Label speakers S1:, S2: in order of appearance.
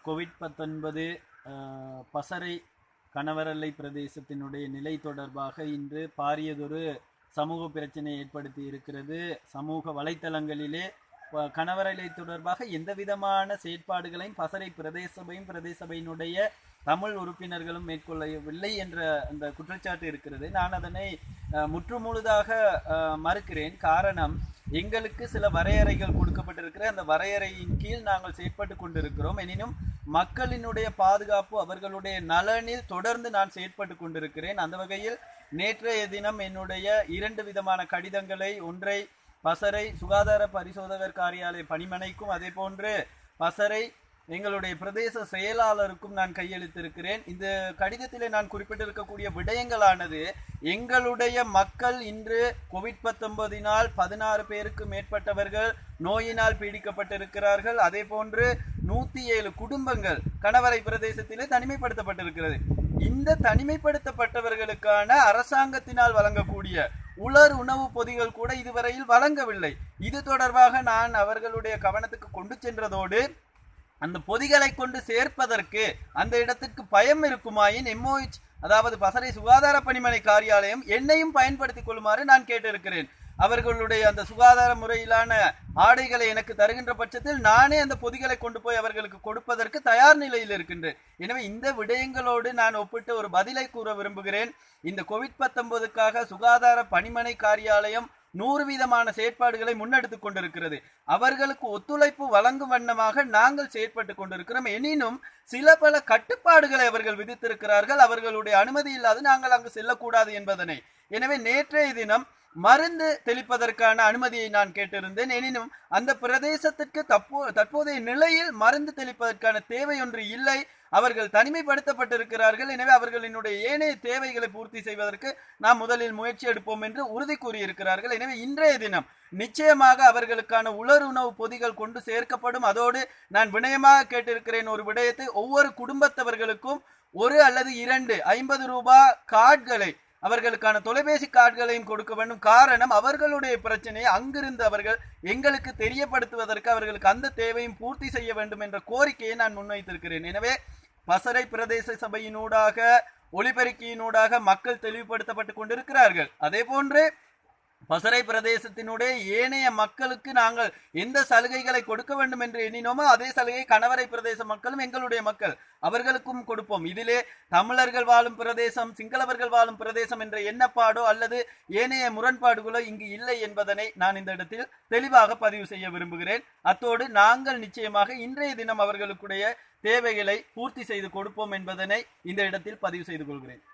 S1: COVID-19 Passara கணவரலை பிரதேசத்தினுடைய நிலை தொடர்பாக இன்று பாரியதொரு சமூக பிரச்சனை ஏற்படுத்தி இருக்கிறது. சமூக வலைத்தளங்களிலே கணவரலை தொடர்பாக எந்த விதமான செயற்பாடுகளையும் பசறை பிரதேச சபையினுடைய தமிழ் உறுப்பினர்களும் மேற்கொள்ளவில்லை என்ற அந்த குற்றச்சாட்டு இருக்கிறது. நான் அதனை முற்றுமுழுதாக மறுக்கிறேன். காரணம், எங்களுக்கு சில வரையறைகள் கொடுக்கப்பட்டிருக்கிற அந்த வரையறையின் கீழ் நாங்கள் செயற்பட்டு கொண்டிருக்கிறோம். எனினும் மக்களினுடைய பாதுகாப்பு, அவர்களுடைய நலனில் தொடர்ந்து நான் செயற்பட்டு கொண்டிருக்கிறேன். அந்த வகையில் நேற்றைய தினம் என்னுடைய 2 விதமான கடிதங்களை, ஒன்றை பசறை சுகாதார பரிசோதகர் காரியாலய பணிமனைக்கும், அதே போன்று பசறை எங்களுடைய பிரதேச செயலாளருக்கும் நான் கையெழுத்திருக்கிறேன். இந்த கடிதத்திலே நான் குறிப்பிட்டிருக்கக்கூடிய விடயங்களானது, எங்களுடைய மக்கள் இன்று கோவிட்-19 16 பேருக்கு மேற்பட்டவர்கள் நோயினால் பீடிக்கப்பட்டிருக்கிறார்கள். அதே போன்று 107 குடும்பங்கள் கணவரை பிரதேசத்திலே தனிமைப்படுத்தப்பட்டிருக்கிறது. இந்த தனிமைப்படுத்தப்பட்டவர்களுக்கான அரசாங்கத்தினால் வழங்கக்கூடிய உலர் உணவு பொதிகள் கூட இதுவரையில் வழங்கவில்லை. இது தொடர்பாக நான் அவர்களுடைய கவனத்துக்கு கொண்டு சென்றதோடு, அந்த பொதிகளை கொண்டு சேர்ப்பதற்கு அந்த இடத்திற்கு பயம் இருக்குமாயின் MOH, அதாவது பசறை சுகாதார பணிமனை காரியாலயம் என்னையும் பயன்படுத்திக் கொள்ளுமாறு நான் கேட்டிருக்கிறேன். அவர்களுடைய அந்த சுகாதார முறையிலான ஆடைகளை எனக்கு தருகின்ற பட்சத்தில் நானே அந்த பொதிகளை கொண்டு போய் அவர்களுக்கு கொடுப்பதற்கு தயார் நிலையில் இருக்கின்றேன். எனவே இந்த விடயங்களோடு நான் ஒப்பிட்டு ஒரு பதிலை கூற விரும்புகிறேன். இந்த கோவிட்-19க்காக சுகாதார பணிமனை காரியாலயம் 100 விதமான செயற்பாடுகளை முன்னெடுத்துக் கொண்டிருக்கிறது. அவர்களுக்கு ஒத்துழைப்பு வழங்கும் வண்ணமாக நாங்கள் செயற்பட்டு கொண்டிருக்கிறோம். எனினும் சில பல கட்டுப்பாடுகளை அவர்கள் விதித்திருக்கிறார்கள். அவர்களுடைய அனுமதி இல்லாது நாங்கள் அங்கு செல்லக்கூடாது என்பதனை. எனவே நேற்றைய தினம் மருந்து தெளிப்பதற்கான அனுமதியை நான் கேட்டிருந்தேன். எனினும் அந்த பிரதேசத்திற்கு தற்போதைய நிலையில் மருந்து தெளிப்பதற்கான தேவை ஒன்று இல்லை. அவர்கள் தனிமைப்படுத்தப்பட்டிருக்கிறார்கள். எனவே அவர்களினுடைய ஏனைய தேவைகளை பூர்த்தி செய்வதற்கு நாம் முதலில் முயற்சி எடுப்போம் என்று உறுதி கூறியிருக்கிறார்கள். எனவே இன்றைய தினம் நிச்சயமாக அவர்களுக்கான உலர் உணவு பொதிகள் கொண்டு சேர்க்கப்படும். அதோடு நான் வினயமாக கேட்டிருக்கிறேன் ஒரு விடயத்தை, ஒவ்வொரு குடும்பத்தவர்களுக்கும் 1 அல்லது 2 50 ரூபாய் கார்டுகளை, அவர்களுக்கான தொலைபேசி கார்டுகளையும் கொடுக்க வேண்டும். காரணம், அவர்களுடைய பிரச்சனையை அங்கிருந்து அவர்கள் எங்களுக்கு தெரியப்படுத்துவதற்கு அவர்களுக்கு அந்த தேவையும் பூர்த்தி செய்ய வேண்டும் என்ற கோரிக்கையை நான் முன்வைத்திருக்கிறேன். எனவே பசறை பிரதேச சபையினூடாக, ஒலிபெருக்கியினூடாக மக்கள் தெளிவுபடுத்தப்பட்டு கொண்டிருக்கிறார்கள். அதே போன்று பசறை பிரதேசத்தினுடைய ஏனைய மக்களுக்கு நாங்கள் எந்த சலுகைகளை கொடுக்க வேண்டும் என்று எண்ணினோமோ அதே சலுகை கணவரை பிரதேச மக்களும் எங்களுடைய மக்கள், அவர்களுக்கும் கொடுப்போம். இதிலே தமிழர்கள் வாழும் பிரதேசம், சிங்களவர்கள் வாழும் பிரதேசம் என்ற எண்ணப்பாடோ அல்லது ஏனைய முரண்பாடுகளோ இங்கு இல்லை என்பதனை நான் இந்த இடத்தில் தெளிவாக பதிவு செய்ய விரும்புகிறேன். அத்தோடு நாங்கள் நிச்சயமாக இன்றைய தினம் அவர்களுடைய தேவைகளை பூர்த்தி செய்து கொடுப்போம் என்பதனை இந்த இடத்தில் பதிவு செய்து கொள்கிறேன்.